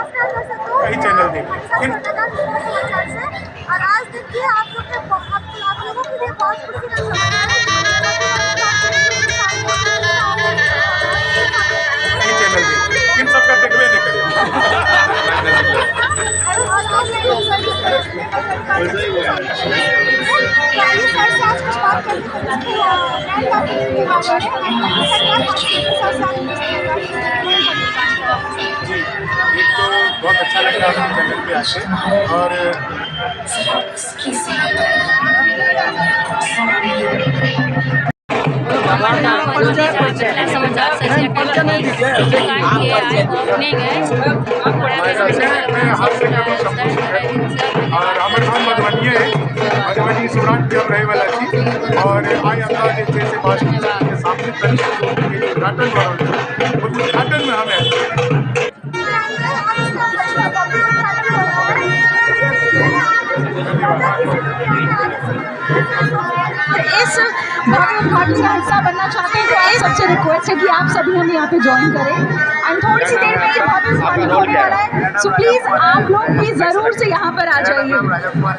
कई चैनल देखिए। और आज देखिए आप लोगों के लिए बहुत खुशी का खबर है। कई चैनल देखिए, इन सबका देखबे नहीं करें। सर से आज कुछ बात करते हैं जी, एक तो बहुत अच्छा लग रहा है आपके चैनल पे आके और समाचार से मैं हाथ से कभी शंभू शेखर और हमर नाम मधुबनी है। मधुबनी सौराठ के हम रहे वाला छी और आई अंदाज जैसे बास्टन के सामने तनिष्क के उद्घाटन हो रहा है। उद्घाटन में हम हैं। इस भव्य उद्घाटन का हिस्सा बनना चाहते हैं तो आप सबसे रिक्वेस्ट है कि आप सभी हम यहाँ पे ज्वाइन करें एंड थोड़ी सी देर में ये भव्य उद्घाटन होने वाला है। सो प्लीज आप लोग भी जरूर से यहाँ पर आ जाइए।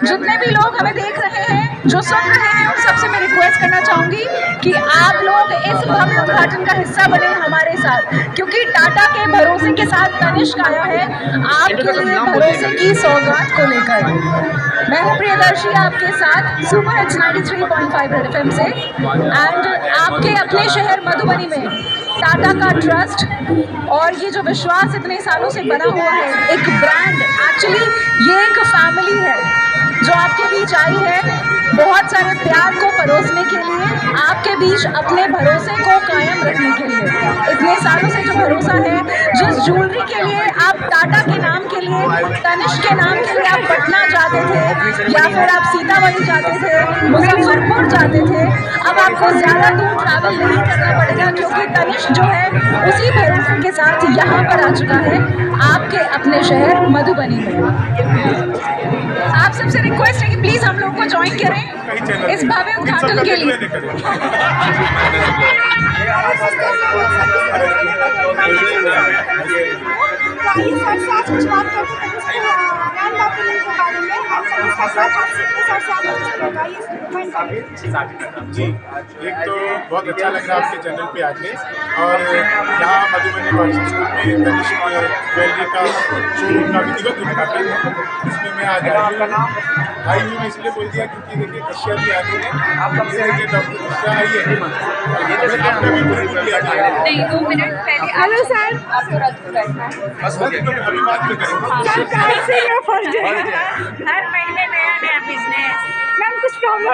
जितने भी लोग हमें देख रहे हैं, जो सुन रहे हैं, उन सबसे मैं रिक्वेस्ट करना चाहूंगी कि आप लोग इस भव्य उद्घाटन का हिस्सा बने हमारे साथ, क्योंकि टाटा के भरोसे के साथ तनिष्क आया है आपके लिए भरोसे की सौगात को लेकर। मैं हूँ प्रियदर्शी आपके साथ सुपर हिट्स 93.5 रेड एफएम से एंड आपके अपने शहर मधुबनी में टाटा का ट्रस्ट और ये जो विश्वास इतने सालों से बना हुआ है, एक ब्रांड, एक्चुअली ये एक फैमिली है जो आपके बीच आई है बहुत सारे प्यार को परोसने के लिए, आपके बीच अपने भरोसे को कायम रखने के लिए। इतने सालों से जो भरोसा है, जिस ज्वेलरी के लिए आप टाटा के नाम के लिए, तनिष्क के नाम के लिए आप पटना जाते थे या फिर आप सीतामढ़ी जाते थे, मुजफ्फरपुर जाते थे, अब आपको ज़्यादा दूर ट्रैवल नहीं करना पड़ेगा क्योंकि तनिष्क जो है उसी भरोसे के साथ यहाँ पर आ चुका है आपके अपने शहर मधुबनी में। आप सबसे रिक्वेस्ट है कि प्लीज हम लोग को ज्वाइन करें इस भव्य उद्घाटन के लिए। जी, एक तो बहुत अच्छा लग रहा है आपके चैनल पे आके और यहाँ मधुबनी वार्षिक स्कूल में तनिष्क ज्वेलरी का शोरूम का विधिवत उद्घाटन है। इसमें मैं आज आई हूँ मैं इसलिए बोल दिया क्योंकि देखिए कश्या भी आ गई है, आप कब से देखिए डॉक्टर कश्या आई है, आपका भी पूरी बोली आ गया। नहीं, 2 मिनट पहले। हेलो सर, आपको रद्द बैठना है बस हो गया, अभी बात में करेंगे। फर्स्ट डे हर महीने नया नया बिजनेस। मैम कुछ प्रॉब्लम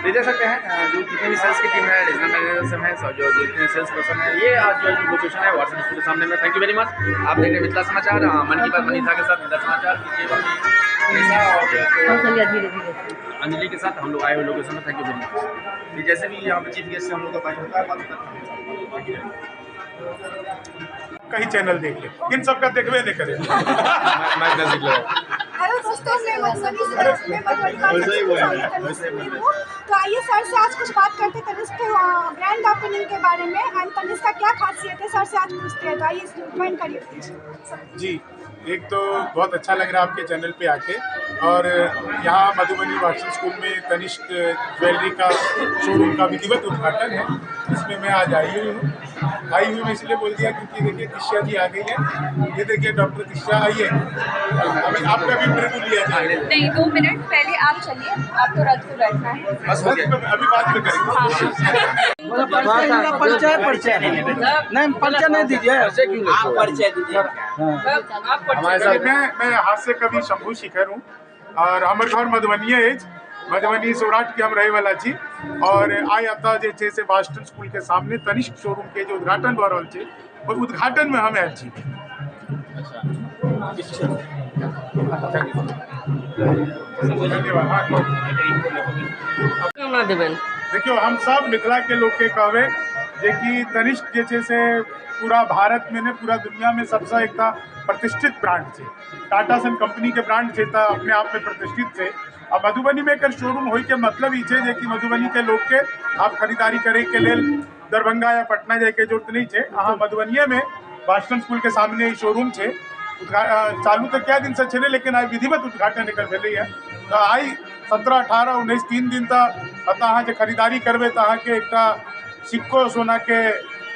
ले जा सकते हैं जो जितने भी सेल्स की टीम है, रीजनल मैनेजर है, जो जितने सेल्स पर्सन है, ये आज जो लोकेशन है वाट्सएप स्कूल के सामने में। Thank you very much. आप देख रहे हैं मिथिला समाचार, मन की बात मनीषा के साथ मिथिला समाचार अंजलि के साथ हम लोग आए हुए लोकेशन में। Thank you very much. जैसे भी यहाँ पे चीफ गेस्ट से हम लोग का बात होता है, कई चैनल देख ले, इन सबका देखबे नहीं करें। हेलो दोस्तों, मैं मधुबनी तो आइए सर से आज कुछ बात करते हैं तनिष्क के ब्रांड ओपनिंग के बारे में एंड तनिष्क का क्या खासियत है सर से आज पूछते हैं। तो आइए ज्वाइन करिए प्लीज। जी, एक तो बहुत अच्छा लग रहा है आपके चैनल पे आके और यहाँ मधुबनी वार्षिक स्कूल में तनिष्क ज्वेलरी का शोरूम का विधिवत उद्घाटन है। इसमें मैं आज आई हूँ मैं इसलिए बोल दिया क्योंकि देखिए कश्या जी आ गई है, ये देखिए डॉक्टर कश्या आई है, अभी आपका भी इंटरव्यू लिया जाएगा। नहीं, 2 मिनट पहले आप चलिए, आपको रद्द को बैठना है बस हो गया, अभी बात में करेंगे। परिचय नहीं दीजिए, आप परिचय दीजिए। मैं हाथ से कभी शंभू शेखर हूँ और हमर घर मधुबनी है। मधुबनी सौराठ के हम रहे वाला छी और आई आता जे से बास्टन स्कूल के सामने तनिष्क शोरूम के जो उद्घाटन हो रहा है और उद्घाटन में हम आयल छी। देखियो, हम सब मिथिला के लोग के कहबे जे कि तनिष्क जे से पूरा भारत में ने पूरा दुनिया में सबसे एक प्रतिष्ठित ब्रांड है। टाटा सन कंपनी के ब्रांड है, अपने आप में प्रतिष्ठित है अब मधुबनी में एक शोरूम हो के मतलब ही है कि मधुबनी के लोग के आप खरीदारी करे के लिए दरभंगा या पटना जाए के जरूरत नहीं है। हाँ, मधुबनिया में वाटसन स्कूल के सामने ही शोरूम है। चालू तो क्या दिन से चले, लेकिन आज विधिवत उद्घाटन एकर भेलै है। तो आई 17, 18, 19 3 दिन तक अहाँ जे खरीदारी करबे तो अहाँ के एक सिक्को सोना के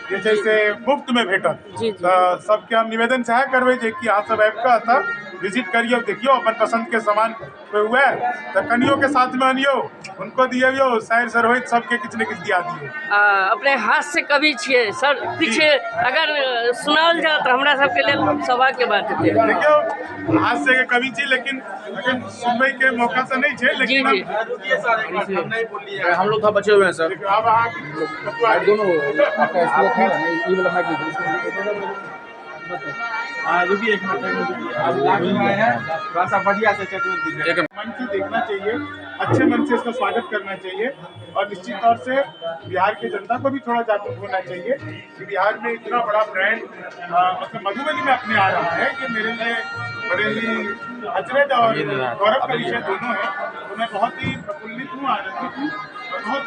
जे छै से मुफ्त में भेटत। तो सबके हम निवेदन सह करबे जे कि अहाँ सब आबि कऽ एतऽ विजिट करियो, देखियो अपन पसंद के सामान कोई हुए तो कनियो के साथ में आनियो, उनको दियो, शायर सरोहित सबके किछु ने किछु दिया दियो। अपने हाथ से कवि छियै सर, पीछे अगर सुनाल जाए तो हमरा सबके लेल सौभाग्य बात है। देखियो हाथ से के कवि छी, लेकिन सुनबे के मौका तो नहीं है। लेकिन हम लोग थोड़ा बचे हुए हैं सर। अब आप दोनों रुकिए एक मिनट, अब थोड़ा सा बढ़िया से मन से देखना चाहिए, अच्छे मन से इसका स्वागत करना चाहिए। और निश्चित तौर से बिहार की जनता को भी थोड़ा जागरूक होना चाहिए कि बिहार में इतना बड़ा ब्रांड मतलब मधुबनी में अपने आ रहा है कि मेरे लिए बड़े ही अचरज और गौरव का विषय दोनों है। तो मैं बहुत ही प्रफुल्लित हूँ, आनंदित हूँ और बहुत